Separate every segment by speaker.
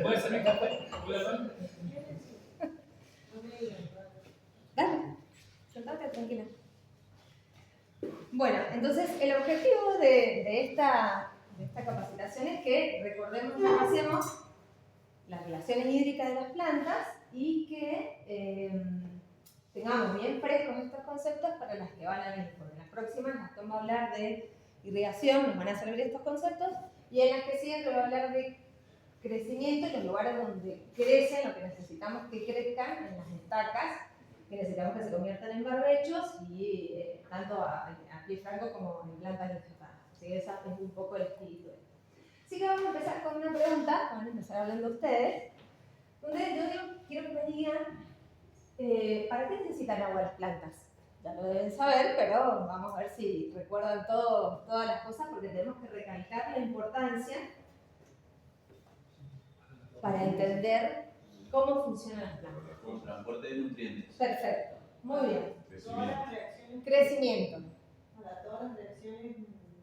Speaker 1: puede ser mi café?
Speaker 2: Dale, sentate tranquila. Bueno, entonces el objetivo de esta capacitación es que recordemos cómo hacemos las relaciones hídricas de las plantas y que tengamos bien frescos estos conceptos para las que van a venir, porque en las próximas Gastón va a hablar de irrigación, nos van a servir estos conceptos, y en las que siguen va a hablar de crecimiento en los lugares donde crecen, lo que necesitamos que crezcan en las estacas, que necesitamos que se conviertan en barbechos y tanto a pie franco como en plantas vegetadas. Así que ese es un poco el espíritu. Así que vamos a empezar con una pregunta, van a empezar hablando ustedes, donde yo quiero que me digan ¿para qué necesitan agua las plantas? Ya lo deben saber, pero vamos a ver si recuerdan todas las cosas, porque tenemos que recalcar la importancia para entender cómo funcionan las plantas.
Speaker 3: Con transporte de nutrientes.
Speaker 2: Perfecto, muy bien.
Speaker 4: Crecimiento.
Speaker 2: Crecimiento.
Speaker 4: Para todas las reacciones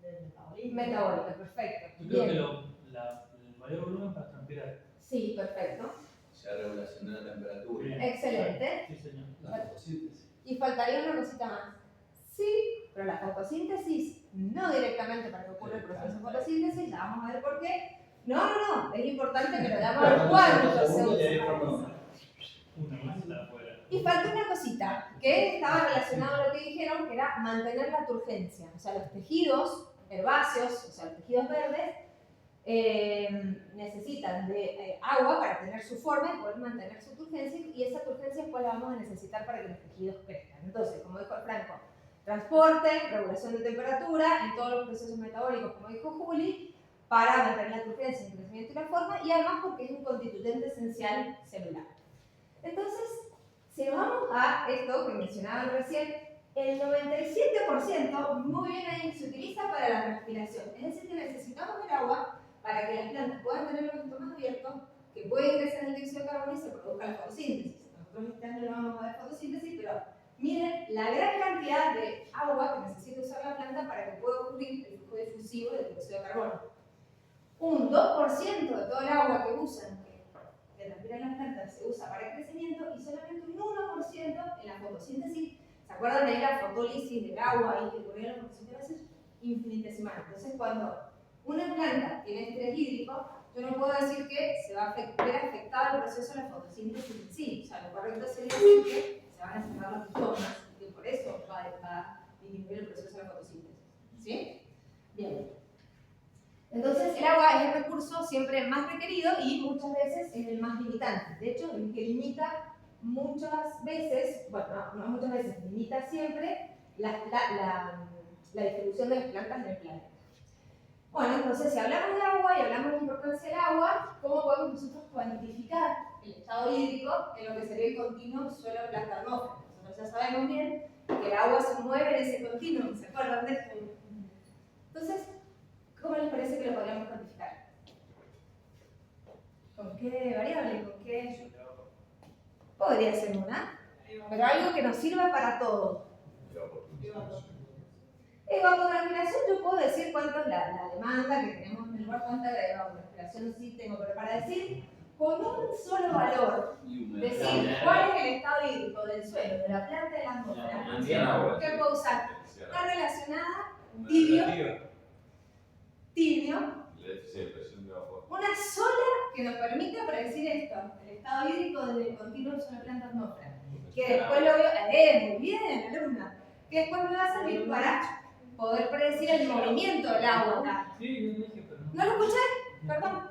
Speaker 4: del metabolismo.
Speaker 2: Metabólico, perfecto.
Speaker 1: Yo creo
Speaker 2: Bien.
Speaker 1: que el mayor volumen para transpirar.
Speaker 2: Sí, perfecto.
Speaker 3: O sea, regulación de la temperatura.
Speaker 1: Bien.
Speaker 2: Excelente.
Speaker 1: Sí, señor.
Speaker 3: La fotosíntesis.
Speaker 2: Y faltaría una cosita más. Sí, pero la fotosíntesis, no directamente para que ocurra el proceso de fotosíntesis, ya vamos a ver por qué. No, es importante que lo veamos a ver cuánto se usa.
Speaker 1: Una más la afuera.
Speaker 2: Y falta una cosita, que estaba relacionado a lo que dijeron, que era mantener la turgencia. O sea, los tejidos herbáceos, o sea, los tejidos verdes, necesitan de agua para tener su forma y poder mantener su turgencia, y esa turgencia es cuál la vamos a necesitar para que los tejidos crezcan. Entonces, como dijo Franco, transporte, regulación de temperatura y todos los procesos metabólicos, como dijo Juli, para mantener la turgencia, el crecimiento y la forma, y además porque es un constituyente esencial celular. Entonces, si vamos a esto que mencionaban recién, el 97%, muy bien ahí, se utiliza para la transpiración. Es decir, que necesitamos el agua para que las plantas puedan tener los estomas abiertos, que pueda ingresar el dióxido de carbono y se produzca la fotosíntesis. Nosotros este año no vamos a ver fotosíntesis, pero miren la gran cantidad de agua que necesita usar la planta para que pueda ocurrir el flujo difusivo del dióxido de carbono. Un 2% de todo el agua que usan, que transpiran las plantas, se usa para el crecimiento, y solamente un 1% en la fotosíntesis. ¿Se acuerdan de la fotólisis del agua y que ocurrió en la fotosíntesis? Infinitesimal. Entonces, cuando una planta tiene estrés hídrico, yo no puedo decir que se va a ver afectado el proceso de la fotosíntesis en sí. O sea, lo correcto sería decir que se van a cerrar los estomas y que por eso va a disminuir el proceso de la fotosíntesis. ¿Sí? Bien. Entonces, el agua es el recurso siempre más requerido y muchas veces es el más limitante. De hecho, el que limita muchas veces, bueno, no muchas veces, limita siempre la distribución de las plantas en el planeta. Bueno, entonces, si hablamos de agua y hablamos de la importancia del agua, ¿cómo podemos nosotros cuantificar el estado hídrico en lo que sería el continuo suelo-planta-atmósfera? Nosotros ya sabemos bien que el agua se mueve en ese continuo, ¿se acuerdan de esto? Entonces, ¿cómo les parece que lo podríamos cuantificar? ¿Con qué variable? ¿Con qué? Podría ser una, pero algo que nos sirva para todo. Evapotranspiración, yo puedo decir cuánto es la demanda que tenemos en el lugar, cuánta evapotranspiración sí tengo, pero para decir con un solo valor, decir cuál es el estado hídrico del suelo, de la planta, de la atmósfera, ¿qué puedo usar? Está relacionada, tibio, una sola que nos permita predecir esto, el estado hídrico del continuo suelo, planta, atmósfera, que después lo veo, muy bien, alumna, que después me va a servir para poder predecir el movimiento del agua acá.
Speaker 1: Sí, yo dije, pero
Speaker 2: ¿No lo escuché? Perdón.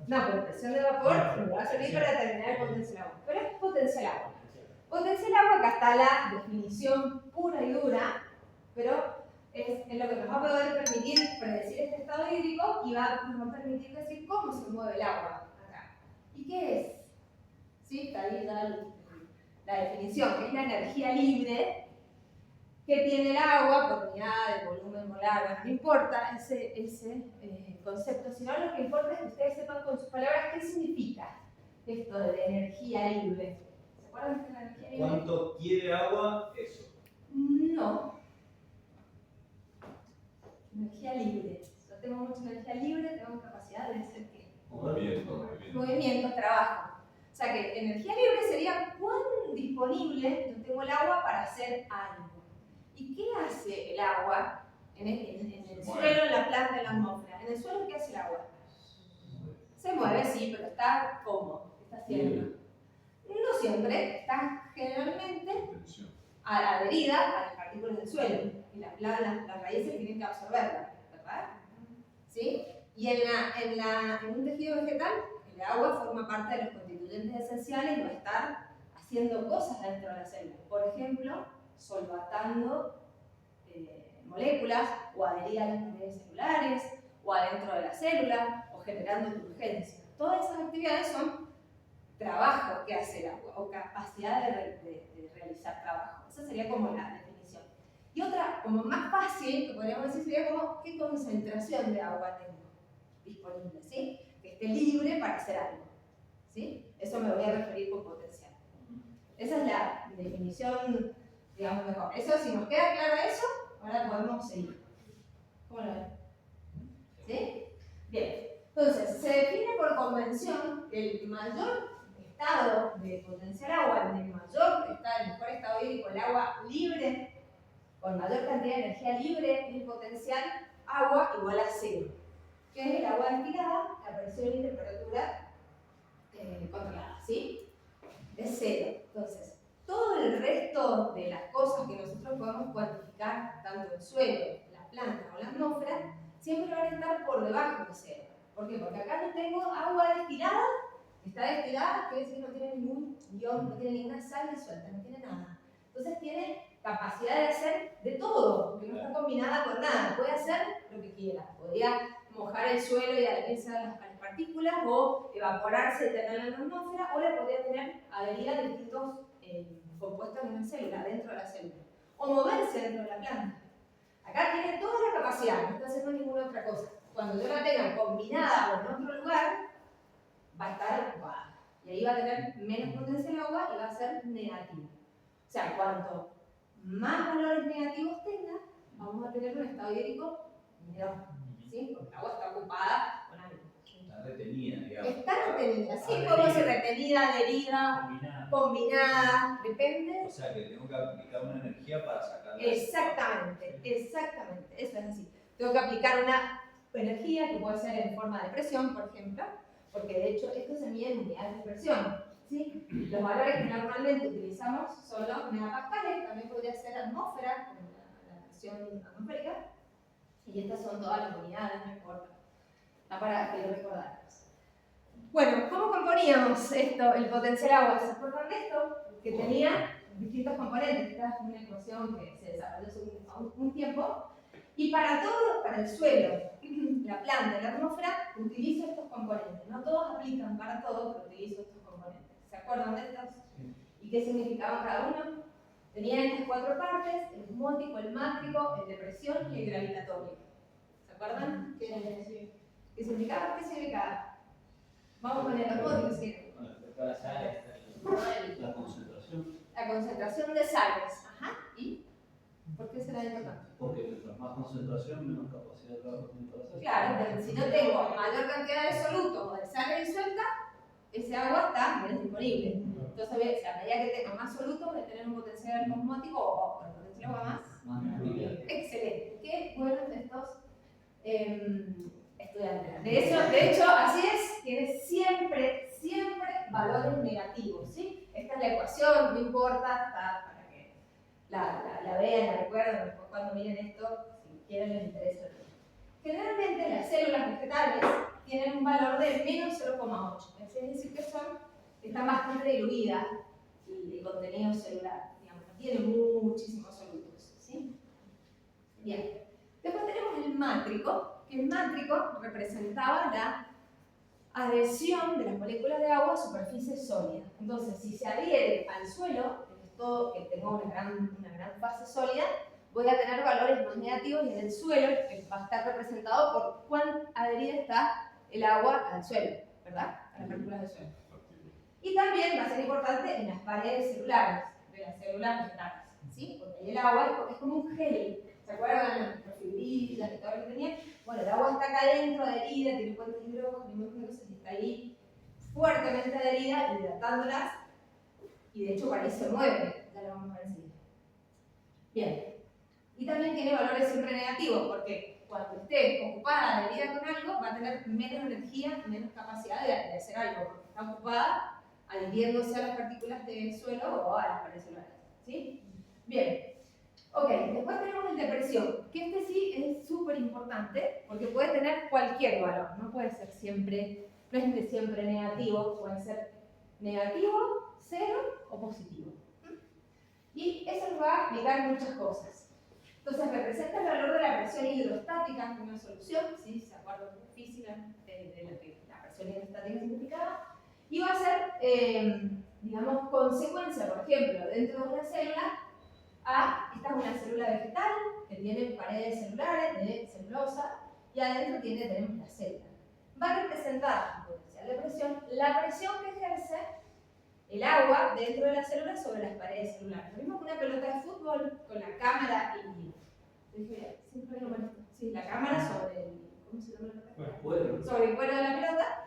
Speaker 2: No, pero presión de vapor me va a servir para determinar el potencial agua. Pero es potencial agua. Potencial agua, acá está la definición pura y dura, pero es lo que nos va a poder permitir predecir este estado hídrico y nos va a permitir decir cómo se mueve el agua acá. ¿Y qué es? ¿Sí? Está ahí la definición, que es la energía libre que tiene el agua por unidad de volumen molar. No importa ese concepto, sino lo que importa es que ustedes sepan con sus palabras qué significa esto de energía libre. ¿Se acuerdan de la energía libre?
Speaker 3: ¿Cuánto quiere agua? Eso.
Speaker 2: No. Energía libre. Yo tengo mucha energía libre, tengo capacidad de decir qué. movimientos, trabajo. O sea que energía libre sería cuán disponible yo tengo el agua para hacer algo. ¿Y qué hace el agua en el suelo, en la planta, en la atmósfera? En el suelo, ¿qué hace el agua? Se mueve, sí, pero está cómodo. ¿Qué está haciendo? No siempre, está generalmente adherida a las partículas del suelo. Y las raíces tienen que absorberla, ¿verdad? ¿Sí? Y en un tejido vegetal, el agua forma parte de los constituyentes esenciales y va a estar haciendo cosas dentro de la célula. Por ejemplo, solvatando moléculas o adherida a las paredes celulares o adentro de la célula o generando turgencia. Todas esas actividades son trabajo que hace el agua o capacidad de realizar trabajo. Esa sería como la definición. Y otra, como más fácil, que podríamos decir, sería como qué concentración de agua tengo disponible, ¿sí? Que esté libre para hacer algo, ¿sí? Eso me voy a referir con potencial. Esa es la definición, digamos, mejor. Eso, si nos queda claro eso, ahora podemos seguir. ¿Cómo lo ven? ¿Sí? Bien. Entonces, se define por convención que el mayor estado de potencial agua, el mejor estado hídrico, el agua libre, con mayor cantidad de energía libre, es el potencial agua igual a cero, que es el agua destilada, la presión y temperatura controlada, ¿sí? Es cero. Entonces, todo el resto de las cosas que nosotros podemos cuantificar, tanto el suelo, la planta o la atmósfera, siempre van a estar por debajo de cero. ¿Por qué? Porque acá no tengo agua destilada. Está destilada, quiere decir que no tiene ningún ion, no tiene ninguna sal disuelta, no tiene nada. Entonces tiene capacidad de hacer de todo, porque no está combinada con nada. Puede hacer lo que quiera. Podría mojar el suelo y adherirse a las partículas, o evaporarse y tenerla en la atmósfera, o la podría tener adherida a distintos compuestos en la célula, dentro de la célula. O moverse dentro de la planta. Acá tiene toda la capacidad, no está haciendo ninguna otra cosa. Cuando yo la tenga combinada o en otro lugar, va a estar ocupada. Y ahí va a tener menos potencial agua y va a ser negativo. O sea, cuanto más valores negativos tenga, vamos a tener un estado hídrico menor. ¿Sí? Porque el agua está ocupada con algo.
Speaker 3: Está retenida, digamos.
Speaker 2: Está retenida, sí, puede ser retenida, adherida, combinada, depende.
Speaker 3: O sea que tengo que aplicar una energía para sacarla.
Speaker 2: Exactamente, exactamente, eso es así. Tengo que aplicar una energía que puede ser en forma de presión, por ejemplo, porque de hecho esto se mide en unidades de presión, ¿sí? Los valores que normalmente utilizamos son los megapascales, también podría ser atmósfera, como la presión atmosférica, y estas son todas las unidades, no importa. Está para que lo recordáramos. Bueno, ¿cómo componíamos esto, el potencial agua? ¿Se acuerdan de esto? Que tenía distintos componentes. Esta es una ecuación que se desarrolló hace un tiempo. Y para todo, para el suelo, la planta y la atmósfera, utilizo estos componentes. No todos aplican para todo, pero utilizo estos componentes. ¿Se acuerdan de estos? ¿Y qué significaban cada uno? Tenían estas cuatro partes: el osmótico, el mátrico, el de presión y el gravitatorio. ¿Se acuerdan? ¿Qué significaba? ¿Qué significaba? Vamos con el osmótico, ¿sí?
Speaker 1: Para sales, la concentración.
Speaker 2: La concentración de sales. Ajá. ¿Y por qué será importante?
Speaker 1: Porque mientras más concentración, menos capacidad de trabajo tiene para hacer.
Speaker 2: Claro, pero si yo tengo mayor cantidad de soluto o de sales disuelta, ese agua está menos disponible. Entonces, a medida que tenga más soluto, voy a tener un potencial osmótico o un potencial agua más. Excelente. Qué buenos estos estudiantes. De hecho, así es, tiene siempre valores negativos, ¿sí? Esta es la ecuación, no importa, está para que la vean, la recuerden, después cuando miren esto, si quieren les interesa. Generalmente las células vegetales tienen un valor de menos 0,8, es decir que están bastante diluidas el contenido celular, digamos, no tiene muchísimos solutos, ¿sí? Bien. Después tenemos el mátrico, que el mátrico representaba la adhesión de las moléculas de agua a superficies sólidas. Entonces, si se adhiere al suelo, que tenga una gran fase sólida, voy a tener valores más negativos, y en el suelo va a estar representado por cuán adherida está el agua al suelo, ¿verdad? A las partículas del suelo. Y también va a ser importante en las paredes celulares de las células vegetales, ¿sí? Porque ahí el agua es como un gel, ¿se acuerdan? Las microfibrillas y todo lo que tenía. Bueno, el agua está acá dentro adherida, tiene puentes de hidrógeno y muchas cosas, y está ahí fuertemente adherida, hidratándolas, y de hecho por ahí se mueve, ya lo vamos a ver enseguida. Bien, y también tiene valores siempre negativos, porque cuando esté ocupada, adherida con algo, va a tener menos energía, menos capacidad de hacer algo, porque está ocupada adhiriéndose a las partículas del suelo o a las paredes celulares. ¿Sí? Bien. Ok, después tenemos el de presión, que este sí es súper importante, porque puede tener cualquier valor, no puede ser siempre, no es de siempre negativo, puede ser negativo, cero o positivo. Y eso nos va a explicar muchas cosas. Entonces, representa el valor de la presión hidrostática en una solución, ¿sí? ¿Se acuerdan de física de lo que la presión hidrostática significaba? Y va a ser, digamos, consecuencia, por ejemplo, dentro de una célula, esta es una célula vegetal que tiene paredes celulares de celulosa y adentro tenemos la célula. Va a representar el potencial de presión, la presión que ejerce el agua dentro de la célula sobre las paredes celulares. Lo mismo que una pelota de fútbol con la cámara siempre lo manejo. Sí, la cámara sobre el, ¿cómo se llama la pelota? Sobre el cuero de la pelota.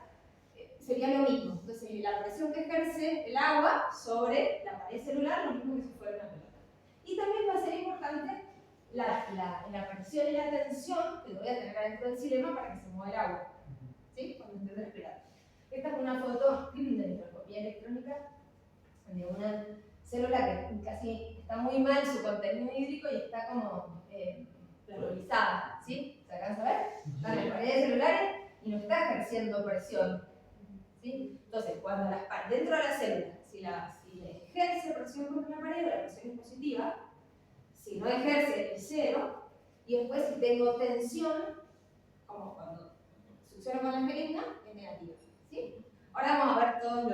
Speaker 2: Sería lo mismo. Entonces, la presión que ejerce el agua sobre la pared celular, lo mismo que si fuera una pelota. Y también va a ser importante la presión y la tensión que voy a tener adentro del xilema para que se mueva el agua. ¿Sí? Cuando esté respirando. Esta es una foto de microscopía electrónica de una célula que casi está muy mal su contenido hídrico y está como planolizada. ¿Sí? ¿Se alcanza a ver? Están las paredes celulares y no está ejerciendo presión. ¿Sí? Entonces, cuando dentro de la célula, si ejerce presión contra la pared, la presión es positiva. Si no ejerce, es cero. Y después, si tengo tensión, como cuando succiona con la jeringa, es negativa. ¿Sí? Ahora vamos a ver todos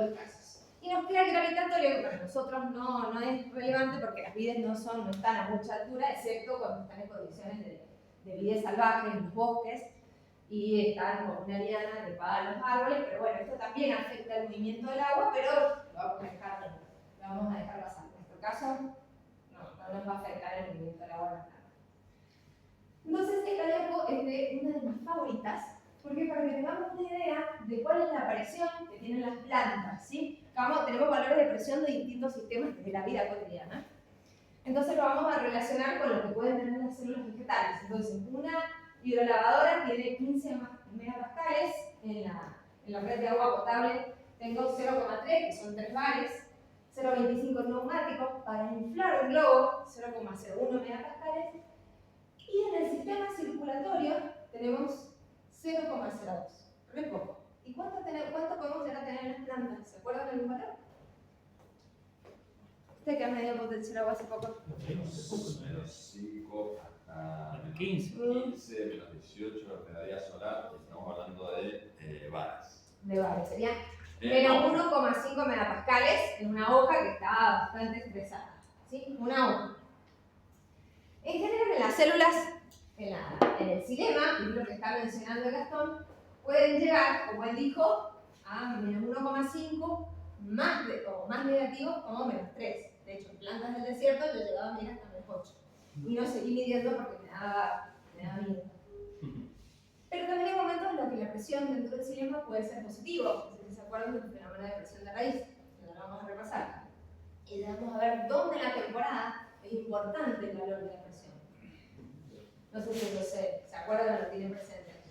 Speaker 2: los casos. Y nos queda el gravitatorio, que para nosotros no es relevante porque las vides no están a mucha altura, excepto cuando están en condiciones de vides salvajes en los bosques. Y están con una liana trepada a los árboles, pero bueno, esto también afecta el movimiento del agua, pero lo vamos a dejar pasar. En nuestro caso, no nos va a afectar el movimiento del agua. Entonces, esta diapo es de una de mis favoritas, porque para que tengamos una idea de cuál es la presión que tienen las plantas, ¿sí? Tenemos valores de presión de distintos sistemas de la vida cotidiana. Entonces, lo vamos a relacionar con lo que pueden tener las células vegetales. Entonces, una hidrolavadora tiene 15 megapascales, en la red de agua potable tengo 0,3, que son 3 bares, 0,25 neumáticos, para inflar un globo 0,01 megapascales, y en el sistema circulatorio tenemos 0,02, re poco. ¿Y cuánto podemos llegar a tener en las plantas? ¿Se acuerdan del valor? Usted que ha medido potencial agua hace poco.
Speaker 5: Menos 5 hasta
Speaker 1: 15.
Speaker 5: 15, menos 18 la pedagogía solar, estamos hablando de bares.
Speaker 2: De bares, sería menos 1,5 megapascales en una hoja que está bastante estresada. ¿Sí? Una hoja. En general, en las células, en el xilema, que es lo que está mencionando Gastón, pueden llegar, como él dijo, a menos 1,5, más negativo, como menos 3. De hecho, en plantas del desierto yo llegaba a medir hasta menos 8. Y no seguí midiendo porque me daba miedo. Pero también hay momentos en los que la presión dentro del xilema puede ser positivo. Si se acuerdan del fenómeno de presión de raíz, que lo vamos a repasar. Y vamos a ver dónde en la temporada es importante el valor de la presión. No sé si se acuerdan o lo tienen presente.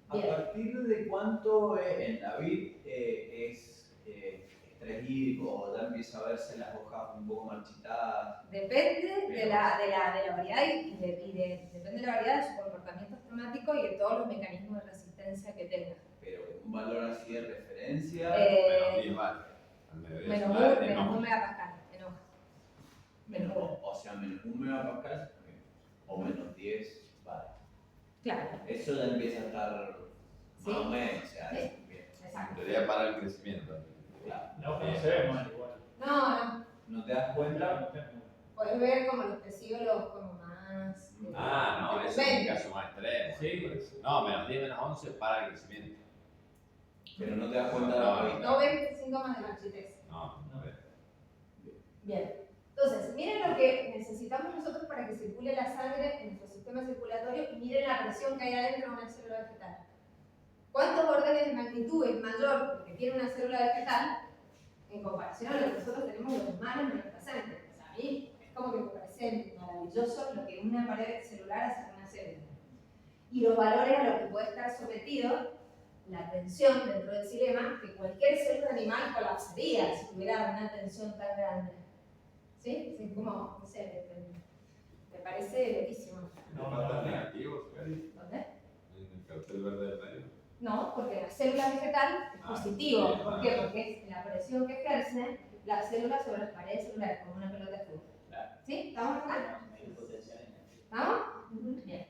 Speaker 3: ¿A partir de cuánto en la vid es estrés hídrico o ya empieza a verse las hojas un poco marchitadas?
Speaker 2: Depende de la variedad y depende de la variedad de su comportamiento esquemático y de todos los mecanismos de resistencia que tenga.
Speaker 3: Pero un valor así de referencia.
Speaker 5: Menos 10 bares.
Speaker 2: Menos 1 megapascal en hojas.
Speaker 3: O sea, menos 1 megapascal o menos 10 bares.
Speaker 2: Claro.
Speaker 3: Eso ya empieza a estar
Speaker 2: Sí.
Speaker 3: más o menos, o sea,
Speaker 2: Sí.
Speaker 3: bien.
Speaker 2: Exacto.
Speaker 5: Debería parar el crecimiento.
Speaker 3: Claro.
Speaker 1: La hoja no se ve mal igual.
Speaker 2: No.
Speaker 3: ¿No te das cuenta?
Speaker 2: Puedes ver como los pecíolos como más.
Speaker 5: No, eso es un caso más extremo.
Speaker 1: Sí.
Speaker 5: No, menos 10, menos 11 para el crecimiento.
Speaker 3: Pero no te das cuenta de la vista.
Speaker 2: No ves síntomas de marchitez.
Speaker 5: No.
Speaker 2: Bien. Entonces, miren lo que necesitamos nosotros para que circule la sangre en nuestro sistema circulatorio y miren la presión que hay adentro de una célula vegetal. ¿Cuántos órdenes de magnitud es mayor que tiene una célula vegetal en comparación a lo que nosotros tenemos los humanos en nuestra sangre? O sea, a mí es como que me parece maravilloso lo que una pared celular hace con una célula. Y los valores a los que puede estar sometido la tensión dentro del xilema, que cualquier célula animal colapsaría si tuviera una tensión tan grande. ¿Sí? Es como, no sé, me parece loquísimo.
Speaker 5: ¿No matan negativos, Cari?
Speaker 2: ¿Dónde?
Speaker 5: ¿En el cartel verde del medio?
Speaker 2: No, porque la célula vegetal es positivo. ¿Por qué? Porque es la presión que ejerce la célula sobre las paredes celulares, como una pelota de fútbol. ¿Sí? ¿Estamos acá? ¿Estamos? Bien.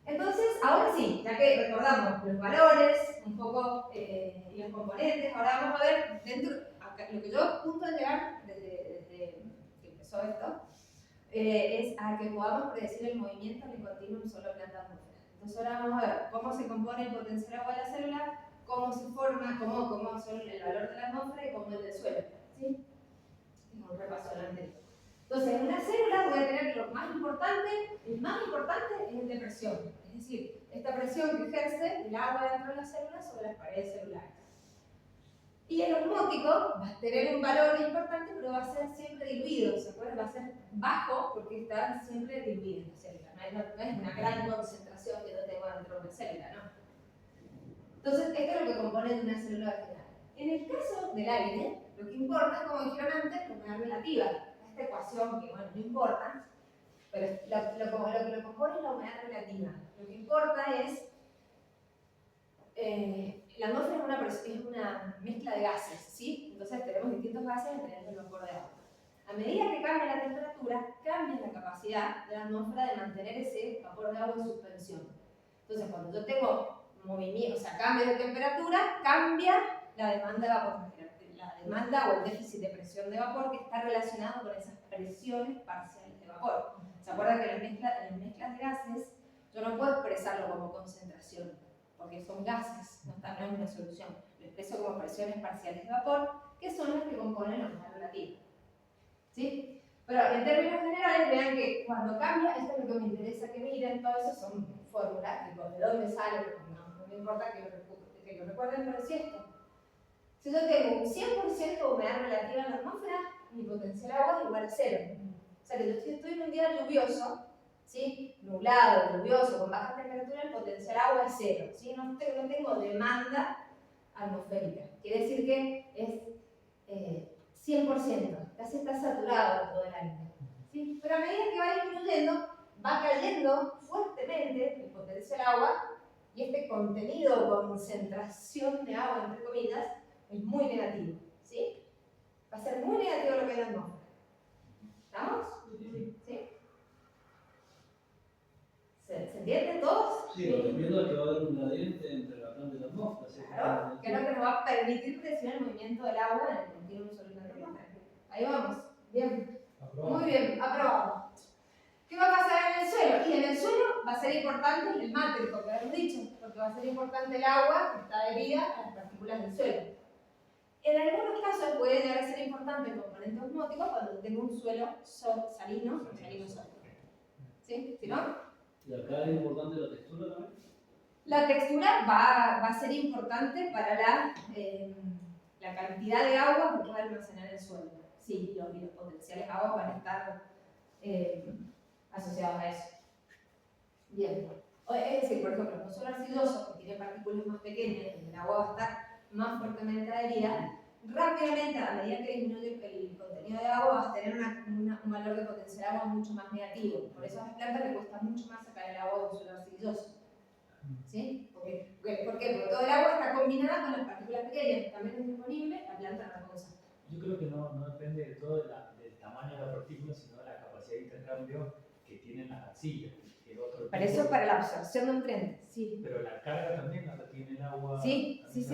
Speaker 2: Entonces, ahora sí, ya que recordamos los valores, un poco los componentes, ahora vamos a ver dentro, acá, lo que yo apunto a llegar desde que empezó esto, es a que podamos predecir el movimiento en el continuum solo planta-atmósfera. Entonces ahora vamos a ver cómo se compone el potencial agua de la célula, cómo se forma, cómo son el valor de la atmósfera y cómo el del suelo. ¿Sí? Es un repaso al anterior. Entonces, en una célula voy a tener lo más importante, el más importante es el de presión. Es decir, esta presión que ejerce el agua dentro de la célula sobre las paredes celulares. Y el osmótico va a tener un valor importante, pero va a ser siempre diluido, ¿se acuerdan? Va a ser bajo porque está siempre diluido en la célula. No es una gran concentración que yo tengo dentro de una célula, ¿no? Entonces, esto es lo que compone de una célula vegetal. En el caso del aire, lo que importa es, como dijeron antes, la humedad relativa. Esta ecuación, que bueno, no importa, pero lo que lo compone es la humedad relativa. Lo que importa es, la atmósfera es una mezcla de gases, ¿sí? Entonces tenemos distintos gases dependiendo del vapor de agua. A medida que cambia la temperatura, cambia la capacidad de la atmósfera de mantener ese vapor de agua en suspensión. Entonces, cuando yo tengo movimiento, o sea, cambio de temperatura, cambia la demanda de vapor, la demanda o el déficit de presión de vapor que está relacionado con esas presiones parciales de vapor. ¿Se acuerdan que en las mezclas de gases yo no puedo expresarlo como concentración, porque son gases, no están en una solución? Lo expreso como presiones parciales de vapor, que son las que componen la humedad relativa. ¿Sí? Pero en términos generales, vean que cuando cambia, esto es lo que me interesa que miren, todo eso son fórmulas, tipo, ¿de dónde sale? No me importa que lo recuerden, pero es cierto. Si yo tengo un 100% de humedad relativa en la atmósfera, mi potencial agua es igual a 0. O sea que yo estoy en un día lluvioso, ¿sí? Nublado, lluvioso, con baja temperatura, el potencial agua es 0. ¿Sí? No tengo demanda atmosférica. Quiere decir que es 100%, casi está saturado todo el aire. ¿Sí? Pero a medida que va disminuyendo, va cayendo fuertemente el potencial agua y este contenido o concentración de agua, entre comillas, es muy negativo. ¿Sí? Va a ser muy negativo lo que hay en la atmósfera. ¿Estamos? ¿Sí? ¿Se entiende todos?
Speaker 1: Sí, lo que entiendo es que va a haber un gradiente entre la planta y la atmósfera. ¿Sí?
Speaker 2: Claro, que es lo que nos va a permitir presionar el movimiento del agua en el continuum sólido de la atmósfera. Ahí vamos. Bien.
Speaker 1: Aprobado.
Speaker 2: Muy bien, aprobado. ¿Qué va a pasar en el suelo? Y en el suelo va a ser importante el mátrico, que habíamos dicho, porque va a ser importante el agua que está adherida a las partículas del suelo. En algunos casos puede llegar a ser importante el componente osmótico cuando tengo un suelo salino o salino sólido. ¿Sí? ¿Sí no?
Speaker 1: ¿Y acá es importante la textura también?
Speaker 2: La textura va a ser importante para la cantidad de agua que puede almacenar el suelo. Sí, y los potenciales aguas van a estar asociados a eso. Bien. Es decir, por ejemplo, un suelo arcilloso que tiene partículas más pequeñas y el agua va a estar más fuertemente adherida, rápidamente, a medida que disminuye el contenido de agua, vas a tener un valor de potencial agua mucho más negativo. Por eso a las plantas le cuesta mucho más sacar el agua de un suelo arcilloso. ¿Sí? ¿Por qué? Porque todo el agua está combinada con las partículas pequeñas, también es disponible, la planta no la puede sacar.
Speaker 6: Yo creo que no depende de todo del tamaño de la partícula, sino de la capacidad de intercambio que tienen las arcillas.
Speaker 2: Para eso es para la absorción de nutrientes, sí.
Speaker 6: Pero la carga también la tiene el agua.
Speaker 2: Sí. Y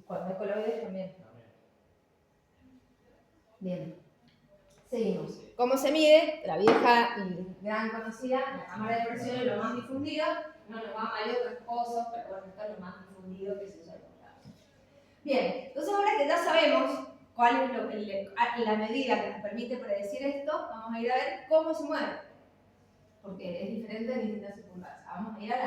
Speaker 2: cuando hay coloides también. Bien. Seguimos. ¿Cómo se mide? La vieja y gran conocida, la cámara de presión es lo más difundido. No nos va mal otras cosas, pero bueno, esto es lo más difundido que se usa en todos lados. Bien, entonces ahora que ya sabemos cuál es la medida que nos permite predecir esto, vamos a ir a ver cómo se mueve, porque es diferente en distintas circunstancias. Vamos a ir a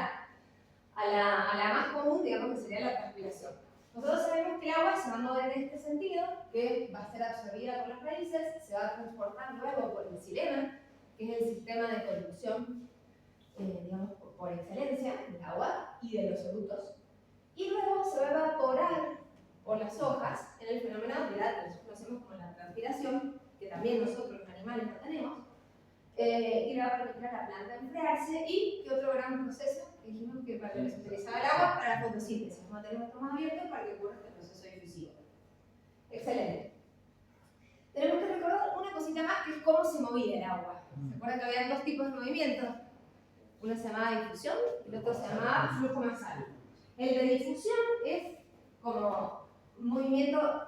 Speaker 2: la más común, digamos que sería la transpiración. Nosotros sabemos que el agua se va a mover en este sentido, que va a ser absorbida por las raíces, se va a transportar luego por el xilema, que es el sistema de conducción, digamos, por excelencia del agua y de los solutos, y luego se va a evaporar por las hojas en el fenómeno que nosotros conocemos como la transpiración, que también nosotros los animales lo tenemos, y le va a permitir a la planta enfriarse. Y ¿qué otro gran proceso? Que dijimos que para lo que se utilizaba el agua para la fotosíntesis. Vamos a tener esto más abierto para que ocurra este proceso difusivo. Excelente. Tenemos que recordar una cosita más, que es cómo se movía el agua. ¿Se acuerdan que había dos tipos de movimientos? Uno se llamaba difusión y el otro se llamaba flujo masal. El de difusión es como un movimiento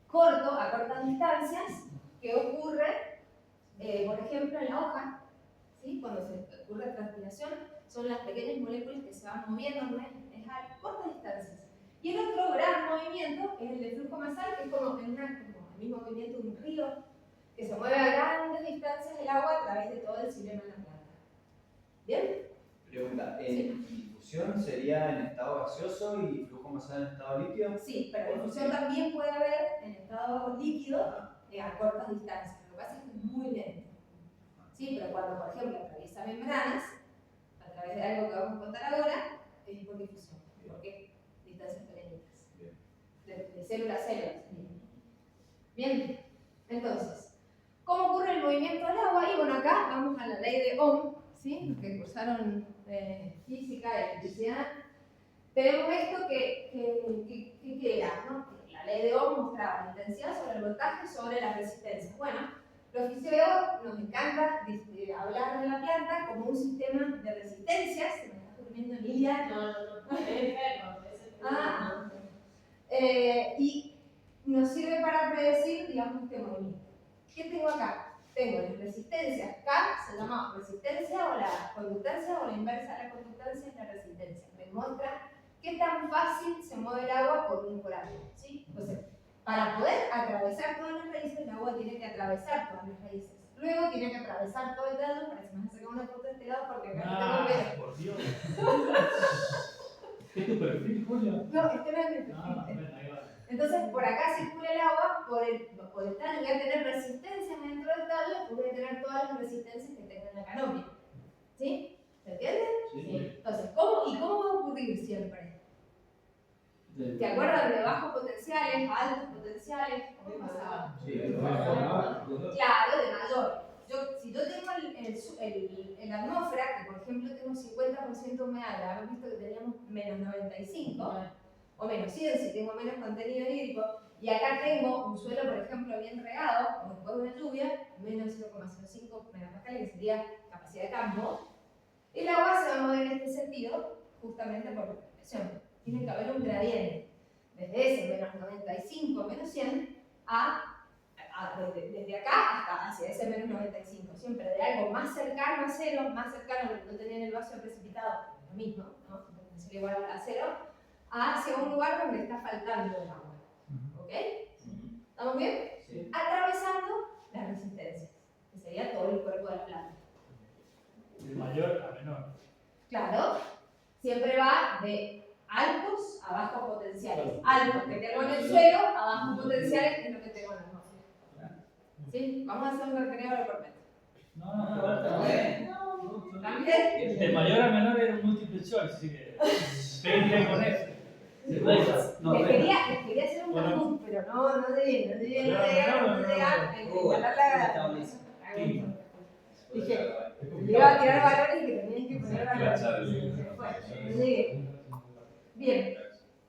Speaker 2: corto, a cortas distancias, que ocurre, por ejemplo, en la hoja, ¿sí? Cuando se ocurre transpiración, son las pequeñas moléculas que se van moviendo, es a cortas distancias. Y el otro gran movimiento es el de flujo masal, que es como el mismo movimiento de un río, que se mueve a grandes distancias el agua a través de todo el xilema en la planta. ¿Bien?
Speaker 3: Pregunta, ¿difusión sería en estado gaseoso y flujo masal en estado líquido?
Speaker 2: Sí, pero difusión también puede haber en estado líquido a cortas distancias. Lo que pasa es que es muy lento. Sí, pero cuando, por ejemplo, atraviesa membranas, a través de algo que vamos a contar ahora, es por difusión. Porque distancias pequeñitas. De célula a célula. Bien, entonces, ¿cómo ocurre el movimiento del agua? Y bueno, acá vamos a la ley de Ohm, ¿sí? Los que cursaron física y electricidad. Tenemos esto que era, ¿no? La ley de Ohm mostraba la intensidad sobre el voltaje sobre las resistencias. Bueno, los fisiólogos nos encanta hablar de la planta como un sistema de resistencias. ¿Se me está durmiendo Emilia?
Speaker 4: No,
Speaker 2: Ah, y nos sirve para predecir, digamos, este movimiento. ¿Qué tengo acá? Tengo las resistencias. K se llama resistencia o la conductancia, o la inversa de la conductancia es la resistencia. Me muestra qué tan fácil se mueve el agua por un corazón, ¿sí? Entonces, para poder atravesar todas las raíces, el agua tiene que atravesar todas las raíces. Luego tiene que atravesar todo el tallo. Para que me sacar una foto de este lado porque acá no tengo pelo.
Speaker 6: Por Dios. ¿Es tu perfil, Julio?
Speaker 2: No, este no es mi perfil.
Speaker 6: Bueno, ahí va.
Speaker 2: Entonces, por acá circula el agua, por el tallo voy a tener resistencias dentro del tallo, y voy a tener todas las resistencias que tenga en la canopia. ¿Sí? ¿Se entiende?
Speaker 1: Sí.
Speaker 2: Entonces, ¿cómo va a ocurrir siempre? ¿Te acuerdas de bajos potenciales, altos potenciales? ¿Cómo pasaba?
Speaker 3: Sí,
Speaker 2: Claro, de mayor. Si yo tengo en la atmósfera, que por ejemplo tengo 50% humedad, hemos visto que teníamos menos 95, o menos 100 si tengo menos contenido hídrico, y acá tengo un suelo, por ejemplo, bien regado, como después de una lluvia, menos 0,05 megapascales, que sería capacidad de campo, el agua se va a mover en este sentido, justamente por la presión. Tiene que haber un gradiente, desde ese menos 95, menos 100, desde acá hasta hacia ese menos 95, siempre de algo más cercano a cero, más cercano a lo que no tenía en el vaso precipitado, lo mismo, ¿no? Sería igual a cero, hacia un lugar donde está faltando el agua. ¿Ok? ¿Estamos bien?
Speaker 3: Sí.
Speaker 2: Atravesando las resistencias, que sería todo el cuerpo de la planta.
Speaker 6: De mayor a menor.
Speaker 2: Claro, siempre va de altos a bajos potenciales. Altos que tengo en el suelo, a bajos potenciales que es lo que tengo en la atmósfera. ¿Sí? Vamos a hacer un recreo de por medio.
Speaker 6: No.
Speaker 2: ¿También?
Speaker 6: De mayor a menor era un multiple choice, así que pegué con eso.
Speaker 2: Les quería hacer un mamut, pero no llegué a instalar la. Dije, le iba a tirar valores y que tenían que poner valores. No llegué. Bien,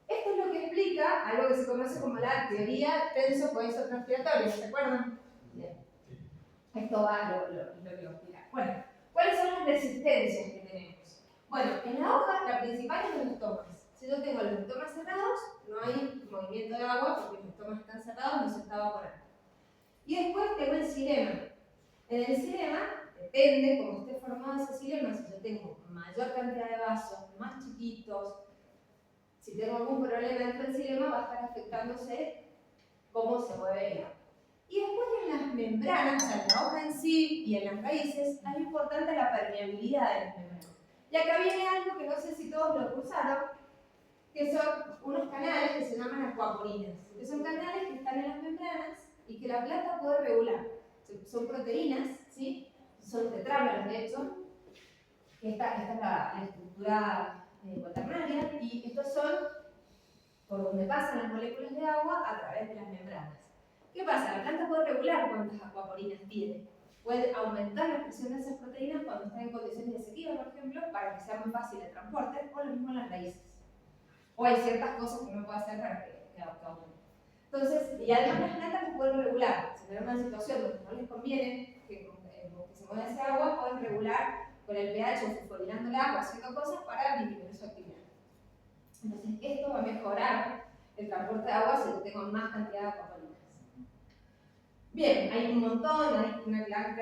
Speaker 2: esto es lo que explica algo que se conoce como la teoría tenso-coheso-transpiratoria, ¿se acuerdan? Bien. Esto va lo que lo explica. Bueno, ¿cuáles son las resistencias que tenemos? Bueno, en la hoja la principal es los estomas. Si yo tengo los estomas cerrados, no hay movimiento de agua porque los estomas están cerrados, no se está evaporando. Y después tengo el xilema. En el xilema, depende cómo esté formado ese xilema, si yo tengo mayor cantidad de vasos, más chiquitos, si tengo algún problema dentro del xilema va a estar afectándose cómo se mueve el agua. Y después en las membranas, o sea, en la hoja en sí y en las raíces, es importante la permeabilidad de las membranas. Y acá viene algo que no sé si todos lo cursaron, que son unos canales que se llaman acuaporinas, que son canales que están en las membranas y que la planta puede regular. Son proteínas, ¿sí? Son tetrámeros de hecho. Esta es la estructura cuaternaria y estos son por donde pasan las moléculas de agua a través de las membranas. ¿Qué pasa? La planta puede regular cuántas acuaporinas tiene. Puede aumentar la expresión de esas proteínas cuando están en condiciones de sequía, por ejemplo, para que sea muy fácil el transporte, o lo mismo en las raíces. O hay ciertas cosas que uno puede hacer para que aumente. Entonces, y además las plantas lo pueden regular. Si tienen una situación donde no les conviene que se mueva ese agua, pueden regular con el pH, fosforilando el agua, haciendo cosas para disminuir su actividad. Entonces, esto va a mejorar el transporte de agua si yo tengo más cantidad de acuaporinas. Bien, hay un montón, hay una gran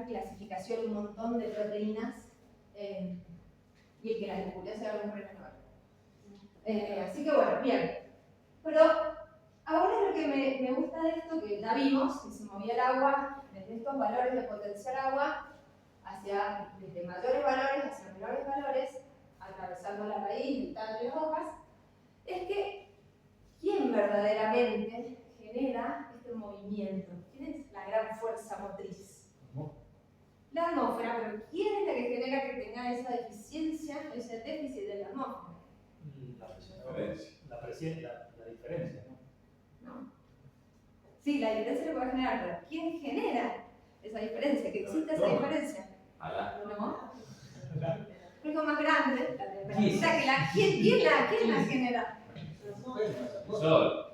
Speaker 2: clasificación, un montón de proteínas, y el que las descubrió se llama René Noel. Así que bueno, bien. Pero ahora lo que me gusta de esto, que ya vimos, que se movía el agua desde estos valores de potencial agua desde mayores valores hacia menores valores, atravesando la raíz, el tallo y las hojas, es que ¿quién verdaderamente genera este movimiento? ¿Quién es la gran fuerza motriz? La atmósfera, pero ¿quién es la que genera que tenga esa deficiencia, ese déficit de la atmósfera?
Speaker 6: La diferencia, ¿no?
Speaker 2: ¿No? Sí, la diferencia lo puede generar, pero ¿quién genera esa diferencia? ¿Que existe esa diferencia? ¿No? Algo más grande, la temperatura, ¿quién la genera?
Speaker 5: El sol.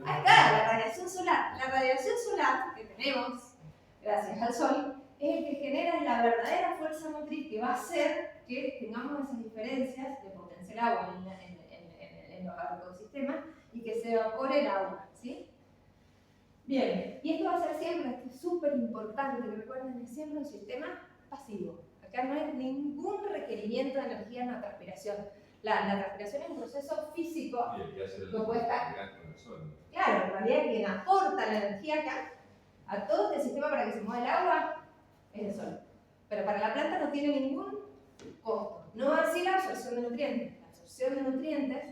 Speaker 2: Ahí está, la radiación solar. La radiación solar que tenemos, gracias al sol, es el que genera la verdadera fuerza motriz que va a hacer que tengamos esas diferencias de potencial agua en los ecosistemas y que se evapore el agua, ¿sí? Bien, y esto va a ser siempre, esto es súper importante que recuerden, es siempre un sistema pasivo. Acá no hay ningún requerimiento de energía en la transpiración. La transpiración es un proceso físico.
Speaker 5: Y el que hace
Speaker 2: que puede estar.
Speaker 5: con el sol.
Speaker 2: Claro, en realidad quien aporta la energía acá a todo este sistema para que se mueva el agua es el sol. Pero para la planta no tiene ningún costo. No así la absorción de nutrientes. La absorción de nutrientes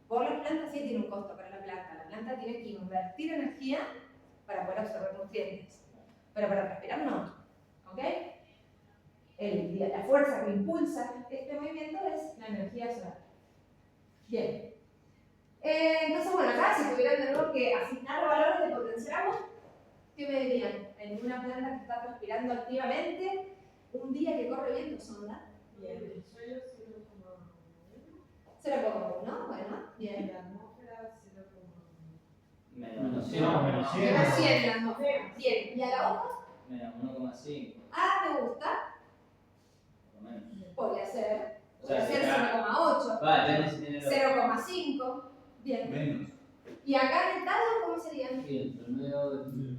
Speaker 2: por las plantas sí tiene un costo para la planta. La planta tiene que invertir energía para poder absorber nutrientes. Pero para transpirar no. ¿Ok? La fuerza que impulsa este movimiento es la energía solar. Bien. Entonces, bueno, acá si tuvieran de nuevo que asignar valores de potencial agua, ¿qué me dirían? En una planta que está transpirando activamente, un día que corre viento sonda.
Speaker 4: Y el suelo 0,1.
Speaker 2: 0,1, bueno,
Speaker 4: Y
Speaker 2: bien.
Speaker 4: la atmósfera 0,1.
Speaker 1: Menos 100.
Speaker 6: Menos 100.
Speaker 2: Menos 100 la atmósfera. Bien, ¿y a la hoja?
Speaker 1: Menos 1,5.
Speaker 2: Ah, me gusta.
Speaker 1: Por lo menos.
Speaker 2: Podría ser.
Speaker 1: O sea,
Speaker 2: Podría ser
Speaker 1: será-
Speaker 2: 0,8.
Speaker 1: Va, depende si tiene
Speaker 2: 0,5. Bien.
Speaker 3: Menos.
Speaker 2: ¿Y acá en el tallo cómo serían?
Speaker 1: Sí, entre medio de.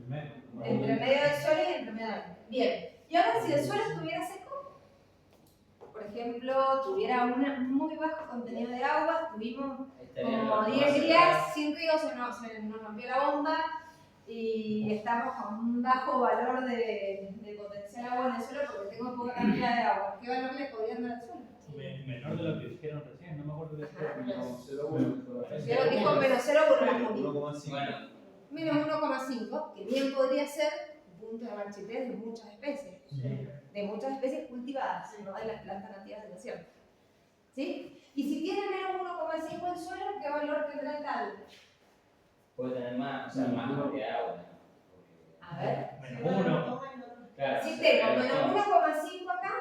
Speaker 2: Entre medio del suelo y entre medio del aire. Bien. Y ahora si el suelo estuviera seco, por ejemplo, tuviera un muy bajo contenido de agua, tuvimos como 10 días sin río, se nos rompió la bomba y estamos con un bajo valor de potencial agua en el suelo porque tengo poca cantidad de agua. ¿Qué valor le podrían dar al suelo?
Speaker 6: Menor de lo que dijeron recién, no me acuerdo de
Speaker 2: Ajá.
Speaker 3: Menos 0,1.
Speaker 2: Yo dijo menos 0,1.
Speaker 3: 1,5.
Speaker 1: Bueno,
Speaker 2: Menos 1,5, que bien podría ser un punto de marchités de muchas especies. De muchas especies cultivadas, no de las plantas nativas de la sierra. ¿Sí? Y si tiene menos 1,5 el suelo, ¿qué valor tendrá el tallo?
Speaker 1: puede tener más, o sea, más cantidad de agua. ¿No?
Speaker 2: A ver.
Speaker 6: Menos 1.
Speaker 1: Claro,
Speaker 2: Si
Speaker 1: se
Speaker 2: tengo
Speaker 1: pierde
Speaker 2: menos
Speaker 1: todo.
Speaker 2: 1,5 acá,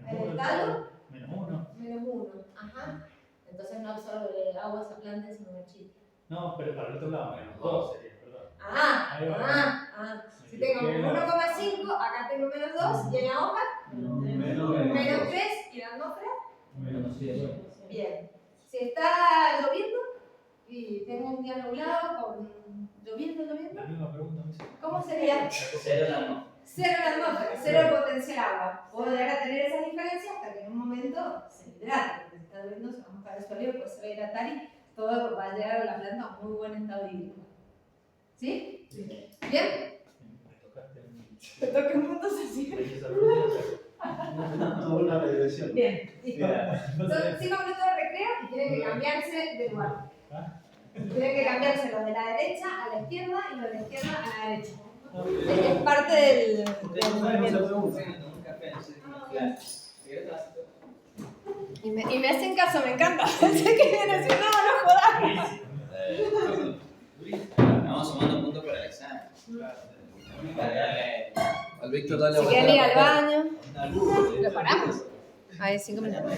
Speaker 2: en el tallo,
Speaker 6: Menos 1.
Speaker 2: menos 1. Ajá. Entonces no absorbe agua esa planta, sino marchita.
Speaker 6: No, pero para el otro lado, menos 2 sería, perdón.
Speaker 2: Ah,
Speaker 6: Ahí va.
Speaker 2: ah. Si tengo 1,5, acá tengo menos 2, y en la hoja, menos 3, y en la atmósfera,
Speaker 1: Menos 100.
Speaker 2: bien. Si está lloviendo y tengo un día nublado con lloviendo,
Speaker 6: La misma pregunta me hizo.
Speaker 2: ¿cómo sería?
Speaker 1: Cero la no.
Speaker 2: Cero la atmósfera, cero el potencial agua. Puedo llegar a tener esas diferencias hasta que en un momento se hidrate, porque si está lloviendo se va a mojar el suelo, pues se va a hidratar y todo va a llegar a la planta a un muy buen estado hídrico. ¿Sí?
Speaker 6: Sí.
Speaker 2: ¿Bien?
Speaker 6: Me tocaste un...
Speaker 2: Te toca un punto así.
Speaker 7: Toda una regresión.
Speaker 2: Bien, listo.
Speaker 3: Mira,
Speaker 2: Son 5 minutos de recreo y tienen que cambiarse de lugar. Tienen que cambiarse lo de la derecha a la izquierda y lo de la izquierda a la derecha. Es parte del movimiento.
Speaker 1: Un café, no sé, claro.
Speaker 2: Y me hacen caso, me encanta. Sé que viene así, no jodas.
Speaker 1: Estamos sumando puntos para el examen. Dale.
Speaker 7: Al Víctor dale
Speaker 2: Si quieren ir al baño.
Speaker 3: una luz.
Speaker 2: ¿Lo paramos? Ahí 5 minutos.